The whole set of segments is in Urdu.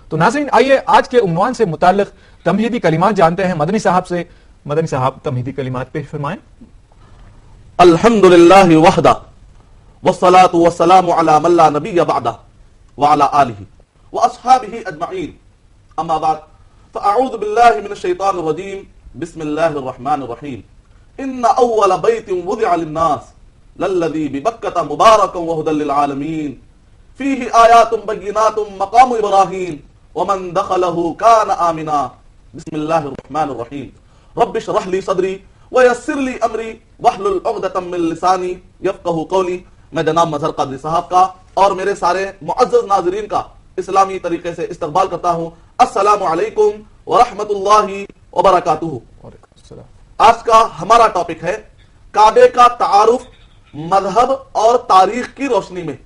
تو ناظرین آئیے آج کے عنوان سے متعلق تمہیدی کلمات جانتے ہیں مدنی صاحب سے. مدنی صاحب تمہیدی کلمات پیش فرمائیں. الحمدللہ وحدہ والصلاة والسلام علی من لا نبی بعدہ وعلی آلہ واصحابہ اجمعین. اما بعد فاعوذ باللہ من الشیطان الرجیم. بسم اللہ الرحمن الرحیم. ان اول بیت وضع للناس للذی ببکۃ مبارکا وہدی للعالمین فیہ آیات بینات مقام ابراہیم ومن دخلہ کان آمنا. بسم اللہ الرحمن الرحیم. رب اشرح لی صدری ویسر لی امری واحلل عقدۃ من لسانی یفقہوا قولی. میں جناب مظہر قادری صاحب کا اور میرے سارے معزز ناظرین کا اسلامی طریقے سے استقبال کرتا ہوں. السلام علیکم ورحمۃ اللہ وبرکاتہ. آج کا ہمارا ٹاپک ہے کعبے کا تعارف مذہب اور تاریخ کی روشنی میں.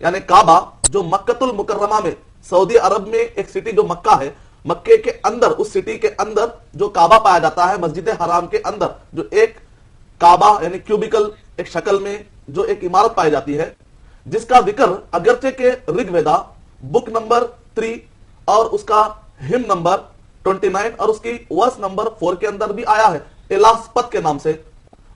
یعنی کعبہ جو مکۃ المکرمہ میں سعودی عرب میں ایک سٹی جو مکہ ہے، مکے کے اندر اس سٹی کے اندر جو کعبہ پایا جاتا ہے، مسجد حرام کے اندر جو ایک کعبہ یعنی کیوبیکل ایک شکل میں جو ایک عمارت پائی جاتی ہے، جس کا ذکر اگرچہ کہ رگ ویدا بک نمبر 3 اور اس کا ہم نمبر 29 اور اس کی ورس نمبر 4 کے اندر بھی آیا ہے الاسپت کے نام سے،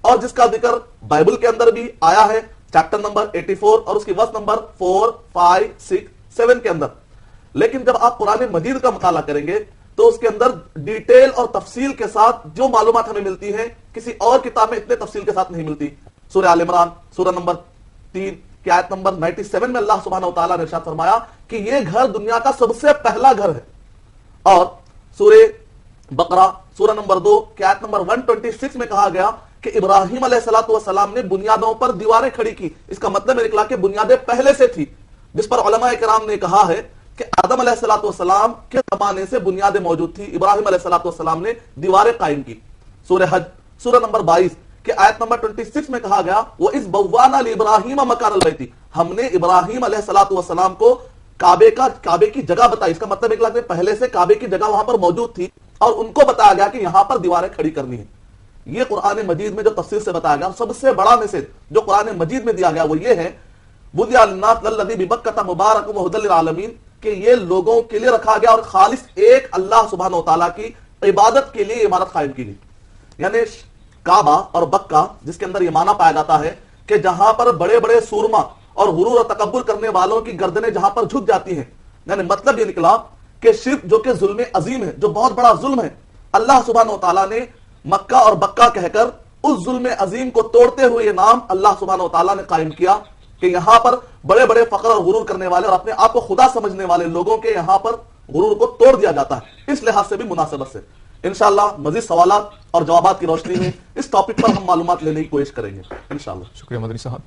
اور جس کا ذکر بائبل کے اندر بھی آیا ہے چیپٹر نمبر 84 اور اس کی ورس نمبر 4 5 6 7 کے اندر. لیکن جب آپ قرآن مجید کا مطالعہ کریں گے تو اس کے اندر ڈیٹیل اور تفصیل کے ساتھ جو معلومات ہمیں ملتی ہیں کسی اور کتاب میں اتنے تفصیل کے ساتھ نہیں ملتی. سورہ آل عمران سورہ نمبر 3 کی آیت نمبر 97 میں اللہ سبحانہ وتعالیٰ نے ارشاد فرمایا کہ یہ گھر دنیا کا سب سے پہلا گھر ہے. اور سورہ بقرہ سورہ نمبر 2 کی آیت نمبر 126 میں کہا گیا کہ ابراہیم علیہ السلام نے بنیادوں پر دیواریں کھڑی کی. اس کا مطلب ہے نکلا کہ بنیادیں پہلے سے تھی، جس پر علماء کرام نے کہا ہے کہ آدم علیہ السلام کے زمانے سے بنیادیں موجود تھی. ابراہیم علیہ السلام نے دیواریں قائم کی. سورہ حج سورہ نمبر 22 کہ آیت نمبر 26 میں کہا گیا وَإِذْ بَوَّأْنَا لِإِبْرَاهِيمَ مَكَانَ الْبَيْتِ. ہم نے ابراہیم علیہ السلام کو کعبے کی جگہ بتائی. اس کا مطلب نکلا کہ پہلے سے کعبے کی جگہ وہاں پر موجود تھی اور ان کو بتایا گیا کہ یہاں پر دیواریں کھڑی کرنی ہیں. یہ قرآن مجید میں جو تفصیل سے بتایا گیا سب سے بڑا میسج جو قرآن مجید میں دیا گیا وہ یہ ہے وَضِعَ لِلنَّاسِ الَّذِي بِبَكَّةَ مُبَارَكٌ وَهُدًى لِلْعَالَمِينَ کہ یہ لوگوں کے لیے رکھا گیا اور خالص ایک اللہ سبحانہ وتعالیٰ کی عبادت کے لیے عمارت قائم کی گئی. یعنی کعبہ اور بکہ جس کے اندر یہ معنی پایا جاتا ہے کہ جہاں پر بڑے بڑے سورما اور غرور اور تکبر کرنے والوں کی گردنیں جہاں پر جھک جاتی ہیں. یعنی مطلب یہ نکلا کہ شرک جو کہ ظلم عظیم ہے، جو بہت بڑا ظلم ہے، اللہ سبحانہ وتعالیٰ نے مکہ اور بکہ کہہ کر اس ظلم عظیم کو توڑتے ہوئے یہ نام اللہ سبحانہ وتعالیٰ نے قائم کیا کہ یہاں پر بڑے بڑے فخر اور غرور کرنے والے اور اپنے آپ کو خدا سمجھنے والے لوگوں کے یہاں پر غرور کو توڑ دیا جاتا ہے. اس لحاظ سے بھی مناسبت سے انشاءاللہ مزید سوالات اور جوابات کی روشنی میں اس ٹاپک پر ہم معلومات لینے کی کوشش کریں گے انشاءاللہ. شکریہ مدنی صاحب.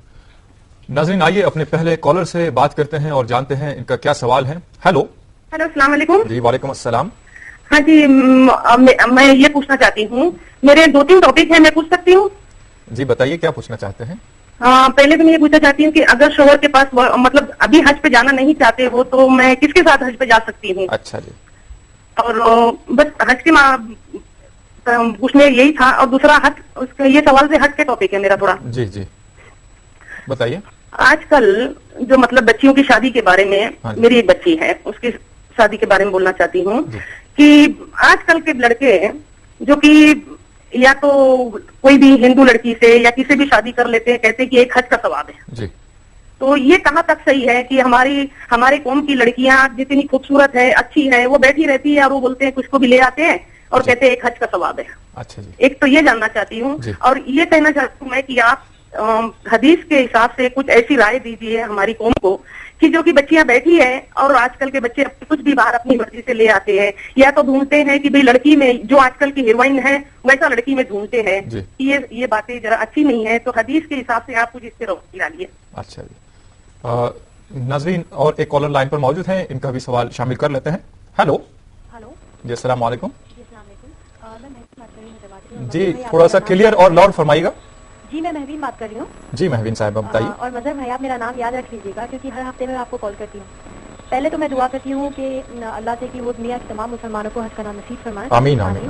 ناظرین آئیے اپنے پہلے کالر سے بات کرتے ہیں اور جانتے ہیں ان کا کیا سوال ہے. ہیلو السلام علیکم. جی وعلیکم السلام. ہاں جی میں یہ پوچھنا چاہتی ہوں، میرے 2-3 ٹاپک ہیں، میں پوچھ سکتی ہوں؟ جی بتائیے کیا پوچھنا چاہتے ہیں. پہلے تو میں یہ پوچھنا چاہتی ہوں کہ اگر شوہر کے پاس مطلب ابھی حج پہ جانا نہیں چاہتے ہو تو میں کس کے ساتھ حج پہ جا سکتی ہوں؟ اچھا جی. اور بس حج کے پوچھنے یہی تھا. اور دوسرا حج یہ سوال سے ہٹ کے ٹاپک ہے میرا تھوڑا. جی جی بتائیے. آج کل جو مطلب بچیوں کی شادی کے بارے میں، میری ایک بچی ہے اس کی شادی کے بارے میں بولنا چاہتی ہوں کہ آج کل کے لڑکے جو کہ یا تو کوئی بھی ہندو لڑکی سے یا کسی بھی شادی کر لیتے ہیں، کہتے ہیں کہ ایک حج کا ثواب ہے. جی تو یہ کہاں تک صحیح ہے کہ ہماری قوم کی لڑکیاں جتنی خوبصورت ہے، اچھی ہے، وہ بیٹھی رہتی ہے اور وہ بولتے ہیں کچھ کو بھی لے آتے ہیں اور کہتے ہیں ایک حج کا ثواب ہے. اچھا جی. ایک تو یہ جاننا چاہتی ہوں اور یہ کہنا چاہتی ہوں میں کہ آپ حدیث کے حساب سے کچھ ایسی رائے دیجیے ہماری قوم کو کہ جو کہ بچیاں بیٹھی ہیں اور آج کل کے بچے کچھ بھی باہر اپنی مرضی سے لے آتے ہیں، یا تو ڈھونڈتے ہیں کہ بھئی لڑکی میں جو آج کل کی ہیروئن ہے ویسا لڑکی میں ڈھونڈتے ہیں. یہ باتیں ذرا اچھی نہیں ہے. تو حدیث کے حساب سے آپ کچھ اس سے روشنی ڈالیے. اچھا جی. ناظرین اور ایک کالر لائن پر موجود ہیں، ان کا بھی سوال شامل کر لیتے ہیں. ہیلو جی السلام علیکم. جی تھوڑا سا کلیئر اور لاؤڈ فرمائیے گا. جی میں مہوین بات کر رہی ہوں. جی مہوین صاحبہ بتائیے. اور مظہر بھائی آپ میرا نام یاد رکھ لیجیے گا کیونکہ ہر ہفتے میں آپ کو کال کرتی ہوں. پہلے تو میں دعا کرتی ہوں کہ اللہ سے کہ وہ دنیا کے تمام مسلمانوں کو حج کرنا نصیب فرمائے. آمین آمین.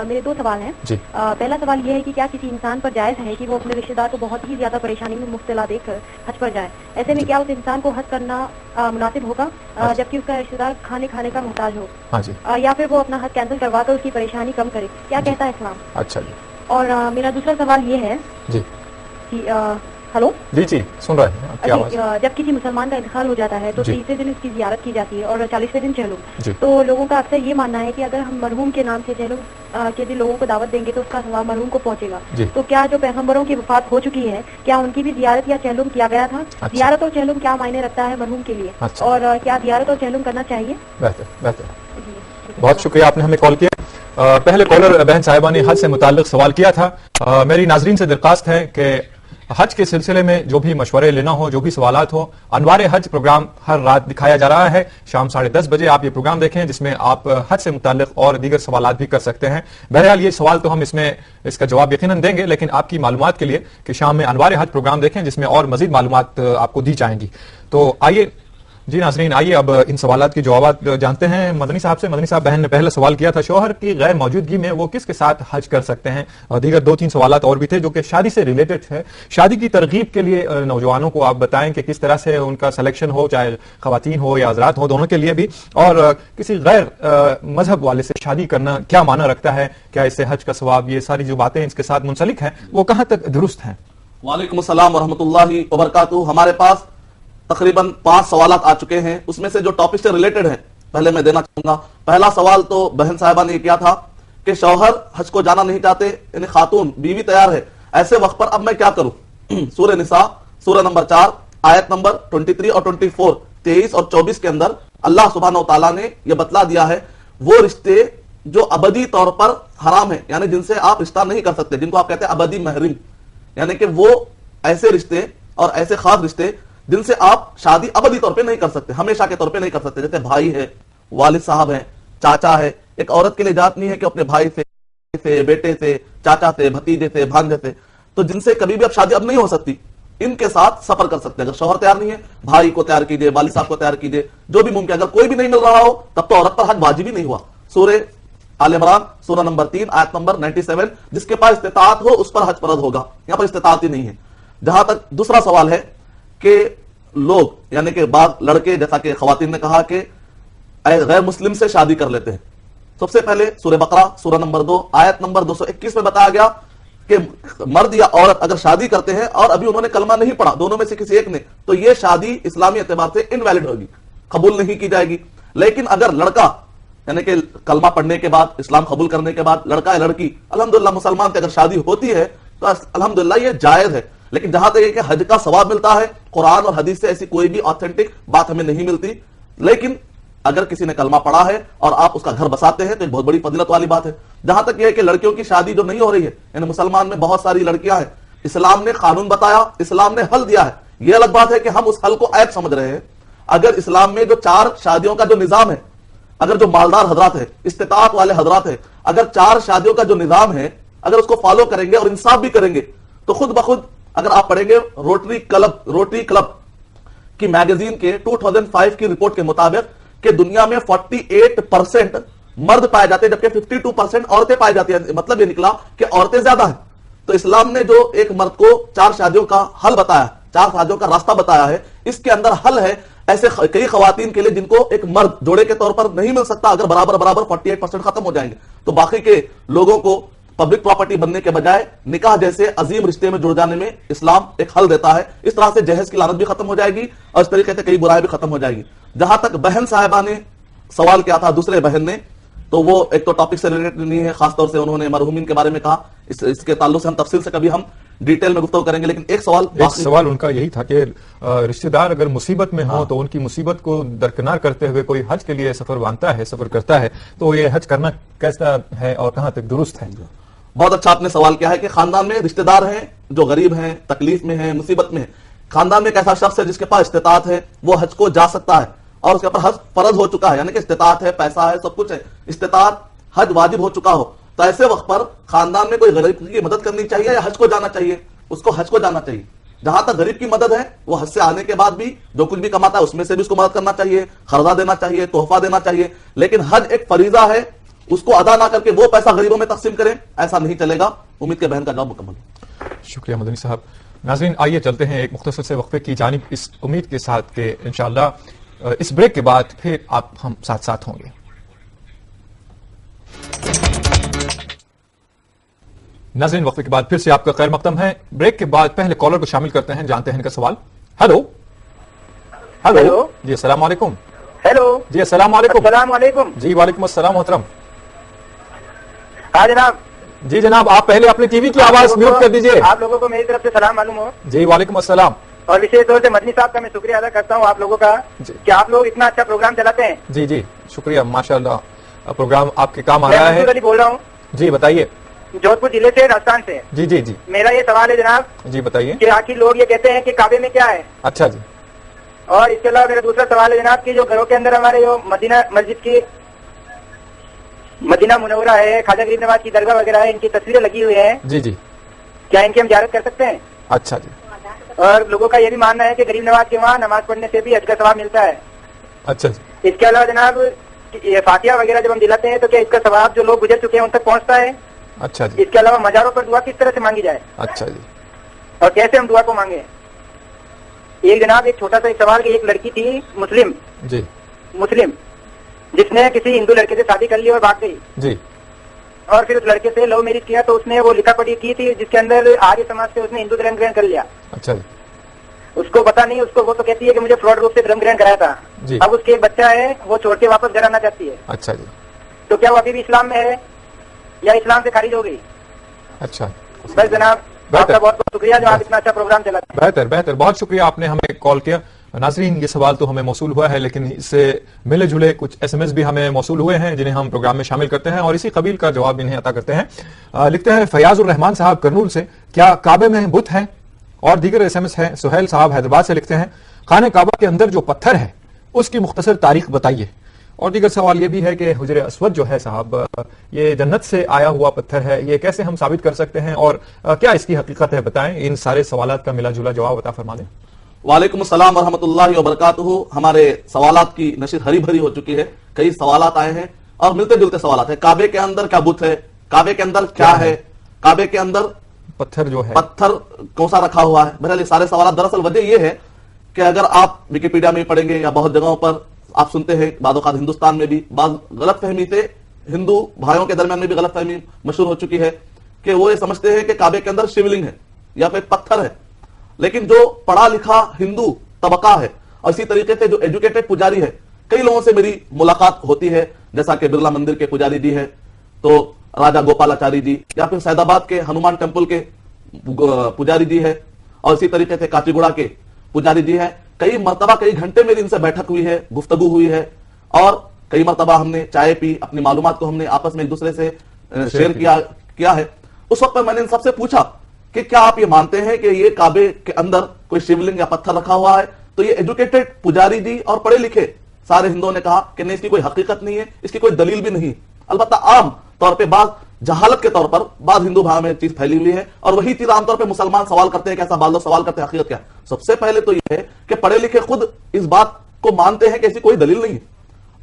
میرے 2 سوال ہیں. جی. پہلا سوال یہ ہے کہ کیا کسی انسان پر جائز ہے کہ وہ اپنے رشتے دار کو بہت ہی زیادہ پریشانی میں مبتلا دیکھ کر حج پر جائے؟ ایسے میں کیا اس انسان کو حج کرنا مناسب ہوگا جبکہ اس کا رشتے دار کھانے کا محتاج ہو؟ ہاں جی. یا پھر وہ اپنا حج کینسل کروا کر اس کی پریشانی کم کرے؟ کیا کہتا ہے اسلام؟ اچھا جی. اور میرا دوسرا سوال یہ ہے جی کہ ہلو جی جی سن رہے ہیں آپ کی آواز. جب کسی مسلمان کا انتقال ہو جاتا ہے تو جی. 30ویں دن اس کی زیارت کی جاتی ہے اور 40ویں دن چہلم. جی. تو لوگوں کا اکثر یہ ماننا ہے کہ اگر ہم مرحوم کے نام سے چہلم کے دن لوگوں کو دعوت دیں گے تو اس کا ثواب مرحوم کو پہنچے گا. جی. تو کیا جو پیغمبروں کی وفات ہو چکی ہے کیا ان کی بھی زیارت یا چہلم کیا گیا تھا؟ اچھا. زیارت اور چہلم کیا معنی رکھتا ہے مرحوم کے لیے؟ اچھا. اور کیا زیارت اور چہلم کرنا چاہیے؟ بہتر. بہت شکریہ آپ نے ہمیں کال کیا. پہلے کالر بہن صاحبہ نے حج سے متعلق سوال کیا تھا. میری ناظرین سے درخواست ہے کہ حج کے سلسلے میں جو بھی مشورے لینا ہو، جو بھی سوالات ہو، انوار حج پروگرام ہر رات دکھایا جا رہا ہے. شام 10:30 بجے آپ یہ پروگرام دیکھیں جس میں آپ حج سے متعلق اور دیگر سوالات بھی کر سکتے ہیں. بہرحال یہ سوال تو ہم اس کا جواب یقیناً دیں گے، لیکن آپ کی معلومات کے لیے کہ شام میں انوار حج پروگرام دیکھیں جس میں اور مزید معلومات آپ کو دی جائیں گی. تو آئیے جی ناظرین، آئیے اب ان سوالات کے جوابات جانتے ہیں مدنی صاحب سے. مدنی صاحب، بہن نے پہلا سوال کیا تھا شوہر کی غیر موجودگی میں وہ کس کے ساتھ حج کر سکتے ہیں، اور دیگر 2-3 سوالات اور بھی تھے جو کہ شادی سے ریلیٹڈ ہے. شادی کی ترغیب کے لیے نوجوانوں کو آپ بتائیں کہ کس طرح سے ان کا سلیکشن ہو، چاہے خواتین ہو یا حضرات ہو، دونوں کے لیے بھی. اور کسی غیر مذہب والے سے شادی کرنا کیا معنی رکھتا ہے، کیا اس سے حج کا ثواب، یہ ساری جو باتیں اس کے ساتھ منسلک ہیں وہ کہاں تک درست ہیں؟ وعلیکم السلام ورحمۃ اللہ وبرکاتہ. ہمارے پاس تقریباً 5 سوالات آ چکے ہیں. اس میں سے جو ٹاپک سے ریلیٹڈ ہیں پہلے میں دینا چاہوں گا. پہلا سوال تو بہن صاحبہ نے یہ کیا تھا کہ شوہر حج کو جانا نہیں چاہتے، یعنی خاتون بیوی تیار ہے، ایسے وقت پر اب میں کیا کروں؟ سورہ نساء سورہ نمبر 4 آیت نمبر 23 اور 24 23 اور 24 کے اندر اللہ سبحانہ و تعالیٰ نے یہ بتلا دیا ہے وہ رشتے جو ابدی طور پر حرام ہیں، یعنی جن سے آپ رشتہ نہیں کر سکتے، جن کو آپ کہتے ہیں ابدی محرم، یعنی کہ وہ ایسے رشتے اور ایسے خاص رشتے جن سے آپ شادی ابدی طور پہ نہیں کر سکتے، ہمیشہ کے طور پہ نہیں کر سکتے. جیسے بھائی ہے، والد صاحب ہیں، چاچا ہے. ایک عورت کے لیے اجازت نہیں ہے کہ اپنے بھائی سے، بیٹے سے، چاچا سے، بھتیجے سے، بھانجے سے، تو جن سے کبھی بھی اب شادی اب نہیں ہو سکتی، ان کے ساتھ سفر کر سکتے ہیں. اگر شوہر تیار نہیں ہے، بھائی کو تیار کیجئے، والد صاحب کو تیار کیجئے، جو بھی ممکن. اگر کوئی بھی نہیں مل رہا ہو تب تو عورت پر حج واجب ہی نہیں ہوا. سورہ آل عمران سورہ نمبر 3 آیت نمبر 97، جس کے پاس استطاعت ہو اس پر حج فرض ہوگا. یہاں پر استطاعت ہی نہیں ہے. جہاں تک دوسرا سوال ہے کہ لوگ یعنی کہ بعض لڑکے، جیسا کہ خواتین نے کہا کہ غیر مسلم سے شادی کر لیتے ہیں. سب سے پہلے سورہ بقرہ سورہ نمبر 2 آیت نمبر 221 میں بتایا گیا کہ مرد یا عورت اگر شادی کرتے ہیں اور ابھی انہوں نے کلمہ نہیں پڑھا، دونوں میں سے کسی ایک نے، تو یہ شادی اسلامی اعتبار سے انویلڈ ہوگی، قبول نہیں کی جائے گی. لیکن اگر لڑکا یعنی کہ کلمہ پڑھنے کے بعد، اسلام قبول کرنے کے بعد لڑکا یا لڑکی الحمدللہ مسلمان سے اگر شادی ہوتی ہے تو الحمدللہ یہ جائز ہے. لیکن جہاں تک یہ کہ حج کا ثواب ملتا ہے، قرآن اور حدیث سے ایسی کوئی بھی آتھینٹک بات ہمیں نہیں ملتی. لیکن اگر کسی نے کلمہ پڑھا ہے اور آپ اس کا گھر بساتے ہیں تو ایک بہت بڑی فضیلت والی بات ہے. جہاں تک یہ ہے کہ لڑکیوں کی شادی جو نہیں ہو رہی ہے، یعنی مسلمان میں بہت ساری لڑکیاں ہیں، اسلام نے قانون بتایا، اسلام نے حل دیا ہے. یہ الگ بات ہے کہ ہم اس حل کو عیب سمجھ رہے ہیں. اگر اسلام میں جو 4 شادیوں کا جو نظام ہے، اگر جو مالدار حضرات ہیں، استطاعت والے حضرات ہیں، اگر 4 شادیوں کا جو نظام ہے اگر اس کو فالو کریں گے اور انصاف بھی کریں گے تو خود بخود اگر آپ پڑھیں گے روٹری کلب کی میگزین کے 2005 کی رپورٹ کے مطابق کہ دنیا میں 48% مرد پائے جاتے ہیں جبکہ 52% عورتیں پائی جاتی ہیں. مطلب یہ نکلا کہ عورتیں زیادہ ہیں. تو اسلام نے جو ایک مرد کو 4 شادیوں کا حل بتایا، 4 شادیوں کا راستہ بتایا ہے، اس کے اندر حل ہے ایسے کئی خواتین کے لیے جن کو ایک مرد جوڑے کے طور پر نہیں مل سکتا. اگر برابر 48% ختم ہو جائیں گے تو باقی کے لوگوں کو پبلک پراپرٹی بننے کے بجائے نکاح جیسے عظیم رشتے میں جڑ جانے میں اسلام ایک حل دیتا ہے. اس طرح سے جہیز کی لعنت بھی ختم ہو جائے گی اور اس طریقے سے کئی برائیں بھی ختم ہو جائے گی. جہاں تک بہن صاحبہ نے سوال کیا تھا دوسرے بہن نے، تو وہ ایک تو ٹاپک سے ریلیٹڈ نہیں ہے، خاص طور سے انہوں نے مرحومین کے بارے میں کہا. اس کے تعلق سے ہم تفصیل سے کبھی ہم ڈیٹیل میں گفتگو کریں گے. لیکن ایک سوال ان کا یہی تھا کہ رشتہ دار اگر مصیبت میں ہوں تو ان کی مصیبت کو درکنار کرتے ہوئے کوئی حج کے لیے سفر باندھتا ہے، سفر کرتا ہے، تو یہ حج کرنا کیسا ہے اور کہاں تک درست ہے؟ بہت اچھا آپ نے سوال کیا ہے کہ خاندان میں رشتہ دار ہیں جو غریب ہیں، تکلیف میں ہیں، مصیبت میں ہیں. خاندان میں ایک ایسا شخص ہے جس کے پاس استطاعت ہے، وہ حج کو جا سکتا ہے اور اس کے اوپر حج فرض ہو چکا ہے، یعنی کہ استطاعت ہے، پیسہ ہے، سب کچھ ہے، استطاعت حج واجب ہو چکا ہو. تو ایسے وقت پر خاندان میں کوئی غریب کی مدد کرنی چاہیے یا حج کو جانا چاہیے؟ اس کو حج کو جانا چاہیے. جہاں تک غریب کی مدد ہے وہ حج سے آنے کے بعد بھی جو کچھ بھی کماتا ہے اس میں سے بھی اس کو مدد کرنا چاہیے, قرضہ دینا چاہیے, تحفہ دینا چاہیے, لیکن حج ایک فریضہ ہے, اس کو ادا نہ کر کے وہ پیسہ غریبوں میں تقسیم کریں, ایسا نہیں چلے گا. امید کے بہن کا جواب مکمل. شکریہ مدنی صاحب. ناظرین آئیے چلتے ہیں ایک مختصر سے وقفے کی جانب, اس امید کے ساتھ کہ انشاءاللہ اس بریک کے بعد پھر ہم ساتھ ساتھ ہوں گے. ناظرین وقفے کے بعد پھر سے آپ کا خیر مقدم ہے. بریک کے بعد پہلے کالر کو شامل کرتے ہیں, جانتے ہیں ان کا سوال. ہیلو ہیلو جی السلام علیکم. ہیلو جی السلام علیکم. السلام علیکم. جی وعلیکم السلام محترم. ہاں جناب. جی جناب آپ پہلے اپنے ٹی وی کی آواز میوٹ کر دیجئے. آپ لوگوں کو میری طرف سے سلام معلوم ہو. جی وعلیکم السلام. اور وشیش طور سے مدنی صاحب کا میں شکریہ ادا کرتا ہوں آپ لوگوں کا کہ آپ لوگ اتنا اچھا پروگرام چلاتے ہیں. جی جی شکریہ, ماشاءاللہ پروگرام آپ کے کام آ میں رہا ہے. منصور علی بول رہا ہوں. جی بتائیے. جودھ پور ضلع سے راجستھان سے. جی جی جی میرا یہ سوال ہے جناب جی بتائیے. کہ آخر لوگ یہ کہتے ہیں کہ کعبے میں کیا ہے. اچھا جی. اور اس کے علاوہ میرا دوسرا سوال ہے جناب کہ جو گھروں کے اندر ہمارے جو مدینہ مسجد کی مدینہ منورہ ہے, خواجہ غریب نواز کی درگاہ وغیرہ ہے, ان کی تصویریں لگی ہوئی ہیں, جی جی کیا ان کی ہم زیارت کر سکتے ہیں؟ اچھا جی. اور لوگوں کا یہ بھی ماننا ہے کہ غریب نواز کے وہاں نماز پڑھنے سے بھی حج کا ثواب ملتا ہے. اچھا جی. اس کے علاوہ جناب یہ فاتحہ وغیرہ جب ہم دلاتے ہیں تو کیا اس کا ثواب جو لوگ گزر چکے ہیں ان تک پہنچتا ہے؟ اچھا جی. اس کے علاوہ مزاروں پر دعا کس طرح سے مانگی جائے اچھا جی. اور کیسے ہم دعا کو مانگے؟ ایک جناب ایک چھوٹا سا ایک سوال کہ ایک لڑکی تھی مسلم جس نے کسی ہندو لڑکے سے شادی کر لی اور بھاگ گئی جی. اور پھر اس لڑکے سے لو میرج کیا تو اس نے وہ لکھا پڑھی کی تھی جس کے اندر آریہ سماج سے اس نے ہندو دھرم گرہن کر لیا. اچھا جی. اس کو پتا نہیں, اس کو وہ تو کہتی ہے کہ مجھے فراڈ روپ سے دھرم گرہن کرایا تھا. جی. اب اس کے ایک بچہ ہے وہ چھوڑ کے واپس گھر آنا چاہتی ہے. اچھا جی. تو کیا وہ ابھی بھی اسلام میں ہے یا اسلام سے خارج ہو گئی؟ اچھا بس جناب آپ کا بہت بہت شکریہ جو آپ اتنا اچھا پروگرام چلاتے ہیں. بہتر بہت شکریہ, آپ نے ہمیں کال کیا. ناظرین یہ سوال تو ہمیں موصول ہوا ہے لیکن اس سے ملے جلے کچھ ایس ایم ایس بھی ہمیں موصول ہوئے ہیں جنہیں ہم پروگرام میں شامل کرتے ہیں اور اسی قبیل کا جواب انہیں عطا کرتے ہیں. لکھتے ہیں فیاض الرحمان صاحب کرنول سے, کیا کعبے میں بت ہیں؟ اور دیگر ایس ایم ایس ہیں. سہیل صاحب حیدرآباد سے لکھتے ہیں خانہ کعبہ کے اندر جو پتھر ہے اس کی مختصر تاریخ بتائیے. اور دیگر سوال یہ بھی ہے کہ حجر اسود جو ہے صاحب یہ جنت سے آیا ہوا پتھر ہے, یہ کیسے ہم ثابت کر سکتے ہیں اور کیا اس کی حقیقت ہے, بتائیں. ان سارے سوالات کا ملا جلا جواب عطا فرما دیں. وعلیکم السلام ورحمۃ اللہ وبرکاتہ. ہمارے سوالات کی نشر ہری بھری ہو چکی ہے, کئی سوالات آئے ہیں اور ملتے جلتے سوالات ہیں. کعبے کے اندر کیا بت ہے, کعبے کے اندر کیا ہے, کعبے کے اندر پتھر جو ہے پتھر کون سا رکھا ہوا ہے. بہرحال یہ سارے سوالات دراصل وجہ یہ ہے کہ اگر آپ وکیپیڈیا میں پڑھیں گے یا بہت جگہوں پر آپ سنتے ہیں, بعض اوقات ہندوستان میں بھی بعض غلط فہمی سے ہندو بھائیوں کے درمیان میں بھی غلط فہمی مشہور ہو چکی ہے کہ وہ یہ سمجھتے ہیں کہ کعبے کے اندر شیولنگ ہے یا پھر پتھر ہے. لیکن جو پڑھا لکھا ہندو طبقہ ہے اور اسی طریقے سے جو ایجوکیٹڈ پجاری ہے, کئی لوگوں سے میری ملاقات ہوتی ہے, جیسا کہ برلا مندر کے پجاری جی ہے تو راجا گوپالاچاری جی, یا پھر سید آباد کے ہنومان ٹیمپل کے پجاری جی ہے, اور اسی طریقے سے کاچی گوڑا کے پجاری جی ہے. کئی مرتبہ کئی گھنٹے میری ان سے بیٹھک ہوئی ہے, گفتگو ہوئی ہے, اور کئی مرتبہ ہم نے چائے پی, اپنی معلومات کو ہم نے آپس میں ایک دوسرے سے شیئر کیا ہے. اس وقت میں نے ان سب سے پوچھا کہ کیا آپ یہ مانتے ہیں کہ یہ کعبے کے اندر کوئی شیولنگ یا پتھر رکھا ہوا ہے؟ تو یہ ایجوکیٹڈ پجاری جی اور پڑھے لکھے سارے ہندوؤں نے کہا کہ نہیں, اس کی کوئی حقیقت نہیں ہے, اس کی کوئی دلیل بھی نہیں. البتہ عام طور پہ بعض جہالت کے طور پر بعض ہندو بھائیوں میں چیز پھیلی ہوئی ہے, اور وہی چیز عام طور پہ مسلمان سوال کرتے ہیں کہ ایسا بعض لوگ سوال کرتے ہیں حقیقت کیا ہے. سب سے پہلے تو یہ ہے کہ پڑھے لکھے خود اس بات کو مانتے ہیں کہ ایسی کوئی دلیل نہیں ہے.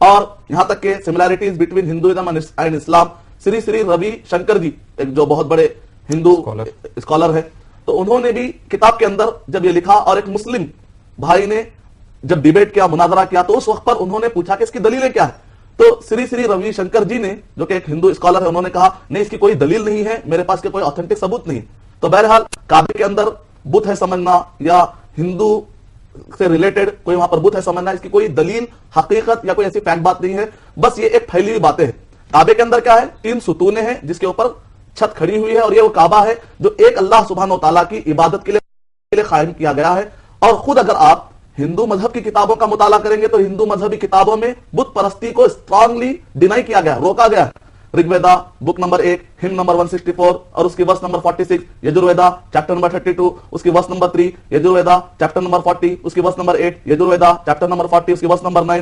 اور یہاں تک کہ سملیرٹیز بٹوین ہندوازم اینڈ اسلام, سری روی شنکر جی ایک جو بہت بڑے ہندو اسکالر ہے, تو انہوں نے بھی کتاب کے اندر جب یہ لکھا اور ایک مسلم بھائی نے جب ڈیبیٹ کیا, مناظرہ کیا, تو اس وقت پر انہوں نے پوچھا کہ اس کی دلیلیں کیا ہے. تو سری روی شنکر جی نے جو کہ ایک ہندو اسکالر ہے, انہوں نے کہا نہیں, اس کی کوئی دلیل نہیں ہے, میرے پاس کوئی آتھینٹک ثبوت نہیں. تو بہرحال کعبے کے اندر بت ہے سمجھنا یا ہندو سے ریلیٹڈ کوئی وہاں پر بت ہے سمجھنا, اس کی کوئی دلیل حقیقت یا کوئی ایسی فیکٹ بات نہیں ہے, بس یہ ایک پھیلی ہوئی باتیں ہیں. کعبے کے اندر کیا ہے, 3 ستونیں ہیں جس کے اوپر چھت کھڑی ہوئی ہے, اور یہ وہ کعبہ ہے جو ایک اللہ سبحانہ و تعالیٰ کی عبادت کے لیے قائم کیا گیا ہے. اور خود اگر آپ ہندو مذہب کی کتابوں کا مطالعہ کریں گے تو ہندو مذہبی کتابوں میں بت پرستی کو اسٹرانگلی ڈینائی کیا گیا, روکا گیا ہے. رگ ویدا بک نمبر 1 ہم نمبر 164 اور اس کی ورس نمبر 46, یجرویدا چیپٹر نمبر 32 اس کی ورس نمبر 3, یجرویدا چیپٹر نمبر 40 اس کی ورس نمبر 8, یجرویدا چیپٹر نمبر 40 اس کی ورس نمبر 9,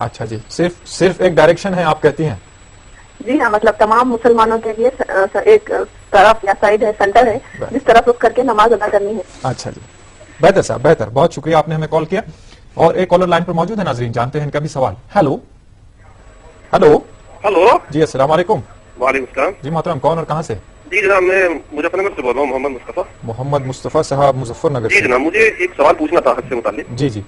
اچھا جی، صرف ایک ڈائریکشن ہے آپ کہتی ہیں؟ جی ہاں، مطلب تمام مسلمانوں کے لیے ایک طرف یا سائڈ ہے، سینٹر ہے جس طرف رخ کر کے نماز ادا کرنی ہے. اچھا جی، بہتر صاحب، بہتر، بہت شکریہ آپ نے ہمیں کال کیا. اور ایک کالر لائن پر موجود ہے، ناظرین جانتے ہیں ان کا بھی سوال. ہیلو ہلو جی، السلام علیکم. وعلیکم السلام. جی محترم، کون اور کہاں سے؟ جی جناب، میں مظفر نگر سے بول رہا ہوں، محمد مصطفیٰ صاحب مظفر نگر جی سے. جناب، مجھے ایک سوال پوچھنا تھا حج سے متعلق. جی جی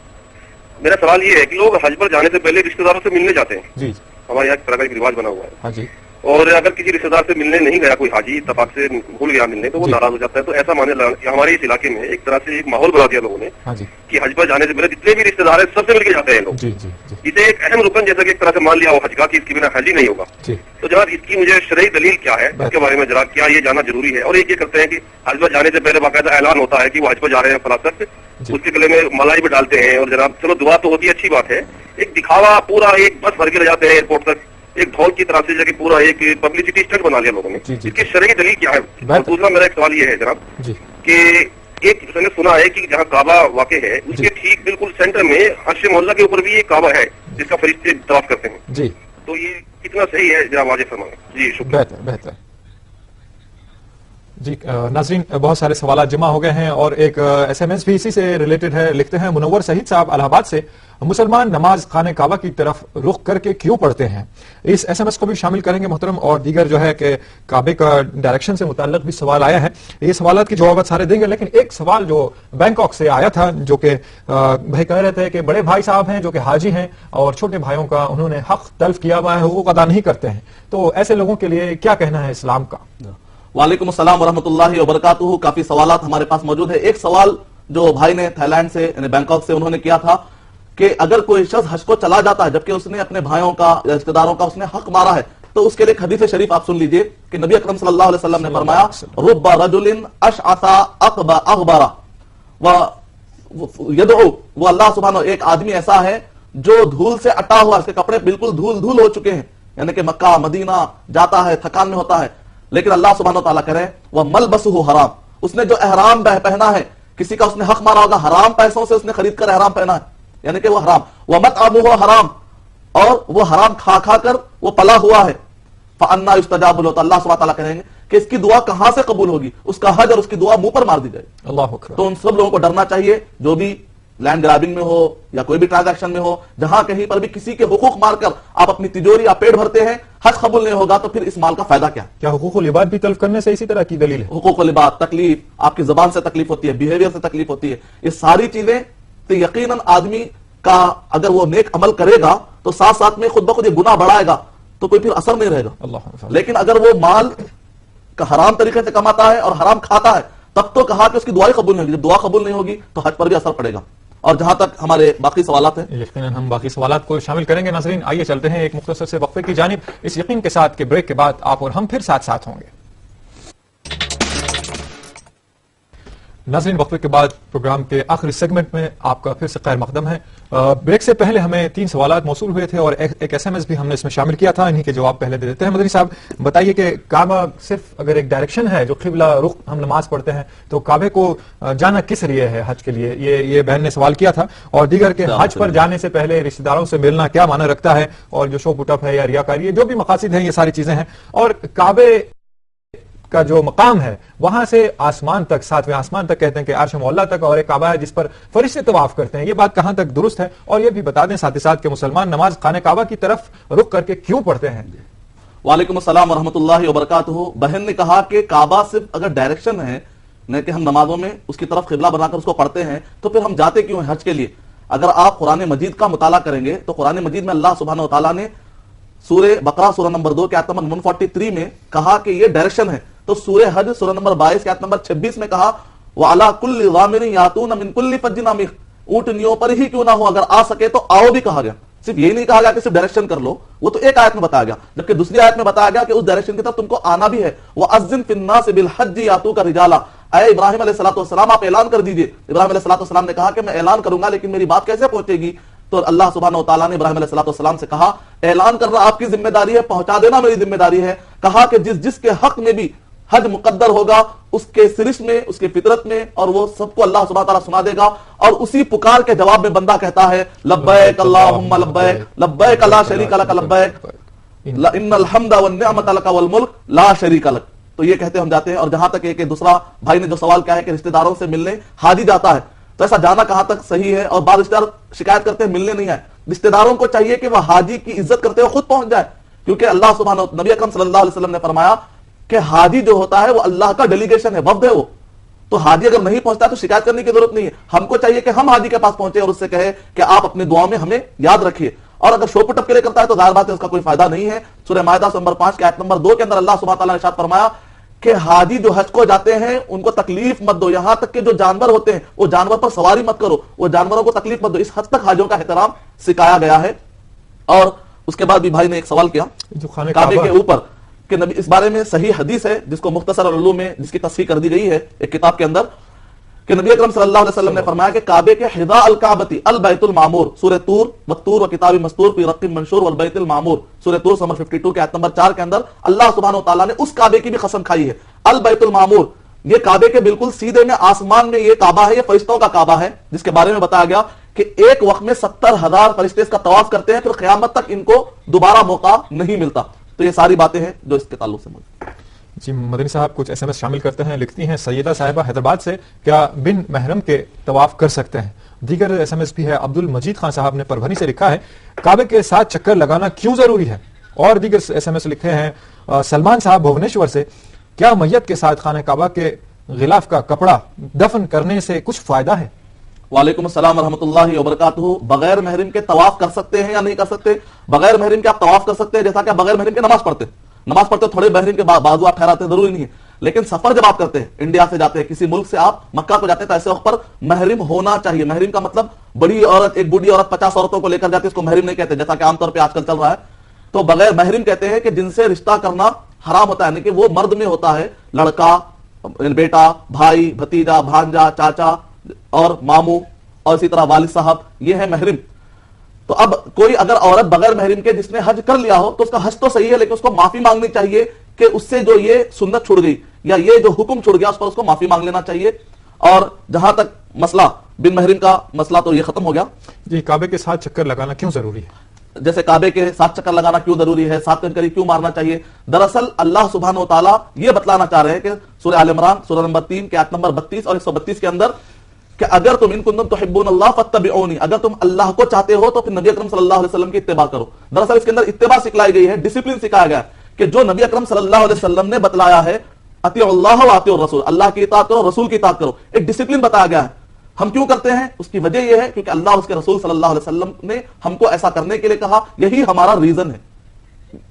میرا سوال یہ ہے کہ لوگ حج پر جانے سے پہلے رشتہ داروں سے ملنے جاتے ہیں. جی ہمارے یہاں ایک طرح کا ایک رواج بنا ہوا ہے. ہاں جی اور اگر کسی رشتہ دار سے ملنے نہیں گیا کوئی حاجی، اتفاق سے بھول گیا ملنے، تو وہ جی. ناراض ہو جاتا ہے. تو ایسا مانے ہمارے اس علاقے میں ایک طرح سے ایک ماحول بنا دیا لوگوں نے ہاں جی کہ حج پر جانے سے پہلے جتنے بھی رشتہ دار ہیں سب سے مل کے جاتے ہیں لوگ. جی جی جی اسے ایک اہم رکن جیسا کہ ایک طرح سے مان لیا ہو حج کا کہ اس کے بنا حج ہی نہیں ہوگا. جی تو جناب اس کی مجھے شرعی دلیل کیا ہے، اس کے بارے میں ذرا کیا یہ جاننا ضروری ہے. اور ایک یہ کرتے ہیں کہ حج پر جانے سے پہلے باقاعدہ اعلان ہوتا ہے کہ وہ حج پر جا رہے ہیں فلاں تک، اس کے گلے میں ملائی بھی ڈالتے ہیں. اور جناب چلو دعا تو ہوتی ہے، اچھی بات ہے، ایک دکھاوا پورا ایک بس بھر کے لے جاتے ہیں ایئرپورٹ تک، ایک ڈھول کی طرح سے جا کے پورا ایک پبلسٹی اسٹنٹ بنا لیا لوگوں نے. جی جی اس کی شرعی دلیل کیا ہے؟ اور دوسرا میرا ایک سوال یہ ہے جناب جی کہ ایک میں نے سنا ہے کہ جہاں کعبہ واقع ہے اس کے ٹھیک بالکل سینٹر میں عرش محلہ کے اوپر بھی ایک کعبہ ہے جس کا فرشتے طواف کرتے ہیں. جی تو یہ کتنا صحیح ہے جناب واضح فرمائیں. جی شکریہ. بہتر بہتر. جی ناظرین، بہت سارے سوالات جمع ہو گئے ہیں اور ایک ایس ایم ایس بھی اسی سے ریلیٹڈ ہے. لکھتے ہیں منور شہید صاحب الہ آباد سے، مسلمان نماز خانہ کعبہ کی طرف رخ کر کے کیوں پڑھتے ہیں؟ اس ایس ایم ایس کو بھی شامل کریں گے محترم. اور دیگر جو ہے کہ کعبے کا ڈائریکشن سے متعلق بھی سوال آیا ہے، یہ سوالات کے جوابات سارے دیں گے. لیکن ایک سوال جو بینکاک سے آیا تھا، جو کہ بھائی کہہ رہے تھے کہ بڑے بھائی صاحب ہیں جو کہ حاجی ہیں اور چھوٹے بھائیوں کا انہوں نے حق تلف کیا ہوا ہے، حقوق ادا نہیں کرتے ہیں، تو ایسے لوگوں کے لیے کیا کہنا ہے اسلام کا؟ وعلیکم السلام ورحمۃ اللہ وبرکاتہ. کافی سوالات ہمارے پاس موجود ہے. ایک سوال جو بھائی نے تھائی لینڈ سے یعنی بینکاک سے انہوں نے کیا تھا کہ اگر کوئی شخص حج کو چلا جاتا ہے جبکہ اس نے اپنے بھائیوں کا یا رشتہ داروں کا اس نے حق مارا ہے، تو اس کے لیے ایک حدیث شریف آپ سن لیجئے کہ نبی اکرم صلی اللہ علیہ وسلم نے فرمایا رب رجل اشعث اغبر یدعو، وہ اللہ سبحانہ، ایک آدمی ایسا ہے جو دھول سے اٹا ہوا، اس کے کپڑے بالکل دھول ہو چکے ہیں، یعنی کہ مکہ مدینہ جاتا ہے تھکان میں ہوتا ہے، لیکن اللہ سبحانہ تعالیٰ کہہ رہے ہیں وہ ملبسہ حرام، اس نے جو احرام پہنا ہے، کسی کا اس نے حق مارا ہوگا، حرام پیسوں سے اس نے خرید کر احرام پہنا ہے، یعنی کہ وہ حرام. ومطعمہ حرام، اور وہ حرام کھا کر وہ پلا ہوا ہے. فانا یستجاب له، تو اللہ سبحانہ تعالیٰ کہیں گے کہ اس کی دعا کہاں سے قبول ہوگی؟ اس کا حج اور اس کی دعا منہ پر مار دی جائے. اللہ اکبر. تو ان سب لوگوں کو ڈرنا چاہیے جو بھی لینڈ گرابنگ میں ہو یا کوئی بھی ٹرانزیکشن میں ہو، جہاں کہیں پر بھی کسی کے حقوق مار کر آپ اپنی تجوری یا پیٹ بھرتے ہیں، حج قبول نہیں ہوگا تو پھر اس مال کا فائدہ کیا؟ کیا حقوق العباد بھی تلف کرنے سے اسی طرح کی دلیل ہے؟ حقوق العباد، تکلیف، آپ کی زبان سے تکلیف ہوتی ہے، بیہیویئر سے تکلیف ہوتی ہے، یہ ساری چیزیں تو یقیناً آدمی کا اگر وہ نیک عمل کرے گا تو ساتھ ساتھ میں خود بخود یہ گناہ بڑھائے گا تو کوئی پھر اثر نہیں رہے گا. لیکن اگر وہ مال کا حرام طریقے سے کماتا ہے اور حرام کھاتا ہے، تب تو کہا کہ اس کی دعائیں قبول نہیں ہوگی. جب دعا قبول نہیں ہوگی تو حج پر بھی اثر پڑے گا. اور جہاں تک ہمارے باقی سوالات ہیں، یقیناً ہم باقی سوالات کو شامل کریں گے. ناظرین آئیے چلتے ہیں ایک مختصر سے وقفے کی جانب، اس یقین کے ساتھ کہ بریک کے بعد آپ اور ہم پھر ساتھ ہوں گے. ناظرین وقفے کے بعد پروگرام کے آخری سیگمنٹ میں آپ کا پھر سے خیر مقدم ہے. بریک سے پہلے ہمیں 3 سوالات موصول ہوئے تھے اور ایک ایس ایم ایس بھی ہم نے اس میں شامل کیا تھا، انہی کے جواب پہلے دے دیتے ہیں. مدنی صاحب بتائیے کہ کعبہ صرف اگر ایک ڈائریکشن ہے جو قبلہ رخ ہم نماز پڑھتے ہیں، تو کعبے کو جانا کس لیے ہے حج کے لیے؟ یہ بہن نے سوال کیا تھا. اور دیگر کہ حج پر جانے سے پہلے رشتہ داروں سے ملنا کیا معنی رکھتا ہے، اور جو شو پٹ اپ ہے یا ریاکاری ہے، جو بھی مقاصد ہیں، یہ ساری چیزیں ہیں. اور کعبے کا جو مقام ہے وہاں سے آسمان تک، 7ویں آسمان تک کہتے ہیں کہ عرش معلیٰ تک، اور ایک کعبہ ہے جس پر فرشتے طواف کرتے ہیں، یہ بات کہاں تک درست ہے؟ اور یہ بھی بتا دیں ساتھ ہی ساتھ کہ مسلمان نماز خانہ کعبہ کی طرف رخ کر کے کیوں پڑھتے ہیں؟ وعلیکم السلام ورحمۃ اللہ وبرکاتہ. بہن نے کہا کہ کعبہ صرف اگر ڈائریکشن ہے نہ کہ ہم نمازوں میں اس کی طرف قبلہ بنا کر اس کو پڑھتے ہیں، تو پھر ہم جاتے کیوں ہیں حج کے لیے؟ اگر آپ قرآن مجید کا مطالعہ کریں گے تو قرآن مجید میں اللہ سبحانہ و تعالیٰ نے سورہ بقرہ سورہ نمبر 2 کے آیت نمبر 143 میں کہا کہ یہ ڈائریکشن ہے. تو سورہ حج سورہ نمبر 22 کے آیت نمبر 26 میں کہا وَعَلَىٰ كُلِّ ضَامِرٍ يَأْتُونَ مِن كُلِّ فَجٍّ عَمِيقٍ، اونٹنیوں پر ہی کیوں نہ ہو، اگر آ سکے تو آؤ بھی کہا گیا. صرف یہ نہیں کہا گیا کہ صرف ڈائریکشن کر لو، وہ تو ایک آیت میں بتایا گیا، جبکہ دوسری آیت میں بتایا گیا کہ اس ڈائریکشن کی طرف تم کو آنا بھی ہے. وَأَذِّن فِي النَّاسِ بِالْحَجِّ يَأْتُوكَ رِجَالًا، اے ابراہیم علیہ السلام آپ اعلان کر دیجئے. ابراہیم علیہ السلام نے کہا کہ میں اعلان کروں گا لیکن میری بات کیسے پہنچے گی؟ تو اللہ سبحانہ و تعالیٰ نے ابراہیم علیہ السلام سے کہا اعلان کرنا آپ کی ذمہ داری ہے، پہنچا دینا میری ذمہ داری ہے. کہا کہ جس کے حق میں بھی حج مقدر ہوگا اس کے سرشت میں، اس کی فطرت میں، اور وہ سب کو اللہ سبحانہ تعالیٰ سنا دے گا. اور اسی پکار کے جواب میں بندہ کہتا ہے لبیک اللہم لبیک لبیک لا شریک لک لبیک ان الحمد والنعمت لک والملک لا شریک لک. تو یہ کہتے ہم جاتے ہیں. اور جہاں تک کہ دوسرا بھائی نے جو سوال کیا ہے کہ رشتہ داروں سے ملنے حاجی جاتا ہے، تو ایسا جانا کہاں تک صحیح ہے؟ اور بعض رشتہ دار شکایت کرتے ہیں ملنے نہیں آئے. رشتہ داروں کو چاہیے کہ وہ حاجی کی عزت کرتے ہوئے خود پہنچ جائے، کیونکہ اللہ سبحانہ نبی اکرم صلی اللہ علیہ وسلم نے فرمایا کہ حاجی جو ہوتا ہے وہ اللہ کا ڈیلیگیشن ہے، وفد ہے وہ. تو حاجی اگر نہیں پہنچتا تو شکایت کرنے کی ضرورت نہیں ہے. ہم کو چاہیے کہ ہم حاجی کے پاس پہنچے اور اس سے کہے کہ آپ اپنے دعاؤں میں ہمیں یاد رکھیے. اور اگر شوق ٹپ کے لیے کرتا ہے تو ظاہر بات ہے اس کا کوئی فائدہ نہیں ہے. سورہ مائدہ نمبر 5 کے آیت نمبر 2 کے اندر اللہ سبحانہ تعالیٰ نے ارشاد فرمایا کہ حاجی جو حج کو جاتے ہیں ان کو تکلیف مت دو، یہاں تک کہ جو جانور ہوتے ہیں وہ جانور پر سواری مت کرو، وہ جانوروں کو تکلیف مت دو. اس حد تک حاجیوں کا احترام سکھایا گیا ہے. اور اس کے بعد بھی بھائی نے ایک سوال کیا کعبے کے اوپر کہ نبی اس بارے میں صحیح حدیث ہے جس کو مختصر العلوم میں جس کی تصحیح کر دی گئی ہے ایک کتاب کے اندر، کہ نبی اکرم صلی اللہ علیہ وسلم نے فرمایا کہ کعبے کے حذاء الکعبۃ البیت المعمور، سورہ طور والطور وکتاب مستور فی رق منشور والبیت المعمور، سورہ طور نمبر 52 کے آیت نمبر 4 کے اندر اللہ سبحانہ وتعالیٰ نے اس کعبے کی بھی قسم کھائی ہے. البیت المعمور، یہ کعبے کے بالکل سیدھے میں آسمان میں یہ کعبہ ہے، یہ فرشتوں کا کعبہ ہے جس کے بارے میں بتایا گیا کہ ایک وقت میں 70,000 فرشتے اس کا طواف کرتے ہیں، پھر قیامت تک ان کو دوبارہ موقع نہیں ملتا. تو یہ ساری باتیں ہیں جو اس کے تعلق سے موجود. جی مدنی صاحب کچھ ایس ایم ایس شامل کرتے ہیں. لکھتی ہیں سیدہ صاحبہ حیدرآباد سے، کیا بن محرم کے طواف کر سکتے ہیں؟ دیگر ایس ایم ایس بھی ہے. عبد المجید خان صاحب نے پربھنی سے لکھا ہے کعبے کے ساتھ چکر لگانا کیوں ضروری ہے؟ اور دیگر ایس ایم ایس لکھے ہیں سلمان صاحب بھونیشور سے، کیا میت کے ساتھ خانہ کعبہ کے غلاف کا کپڑا دفن کرنے سے کچھ فائدہ ہے؟ وعلیکم السلام ورحمۃ اللہ وبرکاتہ. بغیر محرم کے طواف کر سکتے ہیں یا نہیں کر سکتے؟ بغیر محرم کے آپ طواف کر سکتے ہیں، جیسا کہ آپ بغیر محرم کے نماز پڑھتے تھوڑے محرم کے بازو آپ ٹھہراتے ہیں، ضروری نہیں ہے. لیکن سفر جب آپ کرتے ہیں، انڈیا سے جاتے ہیں کسی ملک سے آپ مکہ کو جاتے ہیں، تو ایسے وقت پر محرم ہونا چاہیے. محرم کا مطلب بڑی عورت، ایک بوڑھی عورت 50 عورتوں کو لے کر جاتی ہے، اس کو محرم نہیں کہتے جیسا کہ عام طور پہ آج کل چل رہا ہے. تو بغیر محرم کہتے ہیں کہ جن سے رشتہ کرنا حرام ہوتا ہے، یعنی کہ وہ مرد میں ہوتا ہے لڑکا، بیٹا، بھائی، بھتیجا، بھانجا، چاچا اور ماموں، اور اسی طرح والد صاحب، یہ ہے محرم. تو اب کوئی اگر عورت بغیر محرم کے جس نے حج کر لیا ہو تو اس کا حج تو صحیح ہے، لیکن اس کو معافی مانگنی چاہیے کہ اس سے جو یہ سنت چھوڑ گئی یا یہ جو حکم چھوڑ گیا اس پر اس کو معافی مانگ لینا چاہیے. اور جہاں تک مسئلہ بن محرم کا مسئلہ تو یہ ختم ہو گیا. جی کعبے کے ساتھ چکر لگانا کیوں ضروری ہے؟ جیسے کعبے کے ساتھ چکر لگانا کیوں ضروری ہے، ساتھ کنکری کیوں مارنا چاہیے؟ دراصل اللہ سبحانہ و تعالیٰ یہ بتلانا چاہ رہے ہیں کہ سورہ آل عمران سورہ نمبر 3 کے آیت نمبر 32 اور 132 کے اندر کہ اگر تم ان کنتم تحبون اللہ فاتبعونی، اگر تم اللہ کو چاہتے ہو تو پھر نبی اکرم صلی اللہ علیہ وسلم کی اتباع کرو. دراصل اس کے اندر اتباع سکھلائی گئی ہے، ڈسپلن سکھایا گیا ہے کہ جو نبی اکرم صلی اللہ علیہ وسلم نے بتلایا ہے اطیعوا اللہ و اطیعوا الرسول، اللہ کی اطاعت کرو، رسول کی اطاعت کرو، ایک ڈسپلن بتایا گیا ہے. ہم کیوں کرتے ہیں؟ اس کی وجہ یہ ہے کیونکہ اللہ اور اس کے رسول صلی اللہ علیہ وسلم نے ہم کو ایسا کرنے کے لیے کہا، یہی ہمارا ریزن ہے.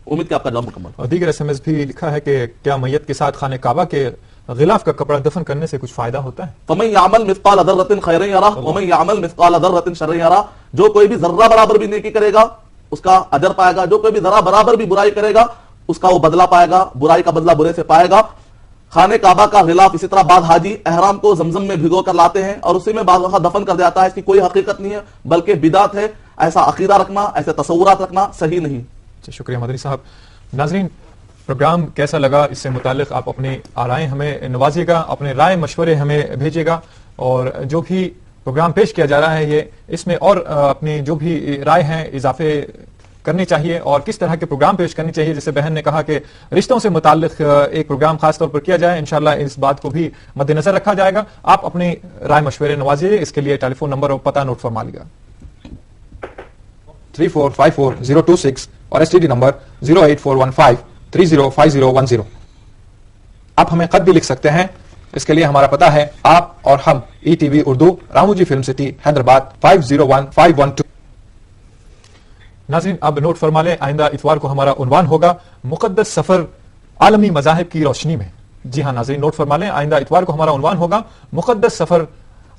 امید کہ آپ کا جواب مکمل. اور دیگر ایس ایم ایس بھی لکھا ہے کہ کیا میت کے ساتھ خانہ کعبہ کے غلاف کا کپڑا دفن کرنے سے کچھ فائدہ ہوتا ہے؟ فَمَن يَعْمَلْ مِثْقَالَ ذَرَّةٍ خَيْرًا يَرَهُ وَمَن يَعْمَلْ مِثْقَالَ ذَرَّةٍ شَرًّا يَرَهُ. جو کوئی بھی ذرہ برابر بھی نیکی کرے گا اس کا اجر پائے گا، جو کوئی بھی ذرہ برابر بھی برائی کرے گا اس کا وہ بدلہ پائے گا، برائی کا بدلہ برے سے پائے گا. خانہ کعبہ کا غلاف اسی طرح بعض حاجی احرام کو زمزم میں بھگو کر لاتے ہیں اور اسی میں بعض وقت دفن کر جاتا ہے. اس کی کوئی حقیقت نہیں ہے بلکہ بدعت ہے. ایسا عقیدہ رکھنا، ایسے تصورات رکھنا صحیح نہیں. شکریہ مدنی صاحب. ناظرین پروگرام کیسا لگا اس سے متعلق آپ اپنی آرائیں ہمیں نوازیے گا، اپنے رائے مشورے ہمیں بھیجیے گا، اور جو بھی پروگرام پیش کیا جا رہا ہے یہ اس میں اور اپنی جو بھی رائے ہیں اضافے کرنی چاہیے اور کس طرح کے پروگرام پیش کرنی چاہیے. جیسے بہن نے کہا کہ رشتوں سے متعلق ایک پروگرام خاص طور پر کیا جائے، انشاءاللہ اس بات کو بھی مد نظر رکھا جائے گا. آپ اپنی رائے مشورے نوازیے. اس کے لیے ٹیلی فون نمبر اور پتہ نوٹ فرما لیجیے گا 3454-026 اور ایس ٹی ڈی نمبر 08415305010. آپ ہمیں خط بھی لکھ سکتے ہیں. اس کے لیے ہمارا پتہ ہے آپ اور ہم E T V Urdu, Ramoji film city, Hyderabad 501512. ناظرین اب نوٹ فرما لیں، آئندہ اتوار کو ہمارا عنوان ہوگا مقدس سفر عالمی مذاہب کی روشنی میں. جی ہاں ناظرین نوٹ فرما لیں، آئندہ اتوار کو ہمارا عنوان ہوگا مقدس سفر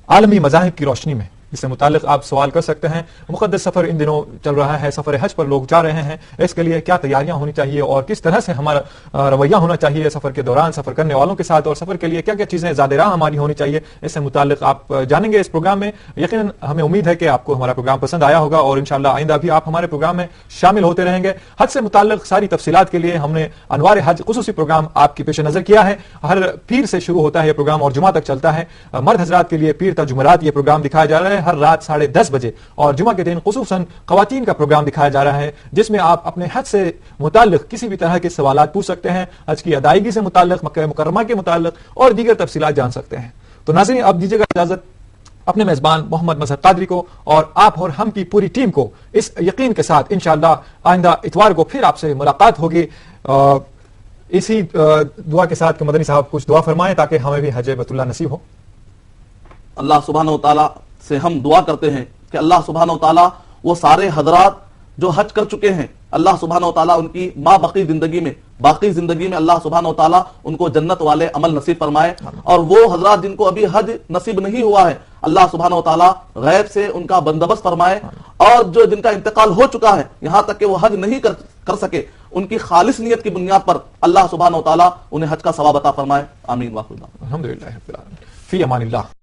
عالمی مذاہب کی روشنی میں. اس سے متعلق آپ سوال کر سکتے ہیں. مقدس سفر ان دنوں چل رہا ہے, سفر حج پر لوگ جا رہے ہیں, اس کے لیے کیا تیاریاں ہونی چاہیے اور کس طرح سے ہمارا رویہ ہونا چاہیے سفر کے دوران سفر کرنے والوں کے ساتھ, اور سفر کے لیے کیا کیا چیزیں زیادہ راہ ہماری ہونی چاہیے, اس سے متعلق آپ جانیں گے اس پروگرام میں. یقیناً ہمیں امید ہے کہ آپ کو ہمارا پروگرام پسند آیا ہوگا اور انشاءاللہ آئندہ بھی آپ ہمارے پروگرام میں شامل ہوتے رہیں گے. حج سے متعلق ساری تفصیلات کے لیے ہم نے انوار حج خصوصی پروگرام آپ کی پیش نظر کیا ہے. ہر پیر سے شروع ہوتا ہے یہ پروگرام اور جمعہ تک چلتا ہے. مرد حضرات کے لیے پیر تا جمعرات یہ پروگرام دکھایا جا رہا ہے ہر رات 10:30 بجے, اور جمعہ کے دن خصوصاً خواتین کا پروگرام دکھایا جا رہا ہے جس میں آپ اپنے حج سے متعلق کسی بھی طرح کے سوالات پوچھ سکتے ہیں, حج کی ادائیگی سے متعلق, مکہ مکرمہ کے متعلق اور دیگر تفصیلات جان سکتے ہیں. تو ناظرین اب دیجیے گا اجازت اپنے میزبان محمد مظہر قادری کو اور آپ اور ہم کی پوری ٹیم کو اس یقین کے ساتھ انشاءاللہ آئندہ اتوار کو پھر آپ سے ملاقات ہوگی. اسی دعا کے ساتھ کہ مدنی صاحب کچھ دعا فرمائیں تاکہ ہمیں بھی حج بیت اللہ نصیب ہو. اللہ سبحانہ و تعالیٰ سے ہم دعا کرتے ہیں کہ اللہ سبحانہ و تعالیٰ وہ سارے حضرات جو حج کر چکے ہیں, اللہ سبحانہ و تعالیٰ ان کی باقی زندگی میں اللہ سبحانہ و تعالیٰ ان کو جنت والے عمل نصیب فرمائے, اور وہ حضرات جن کو ابھی حج نصیب نہیں ہوا ہے اللہ سبحانہ و تعالیٰ غیب سے ان کا بندوبست فرمائے, اور جو جن کا انتقال ہو چکا ہے یہاں تک کہ وہ حج نہیں کر سکے ان کی خالص نیت کی بنیاد پر اللہ سبحانہ و تعالیٰ انہیں حج کا ثواب عطا فرمائے. آمین. الحمدللہ فی امان اللہ.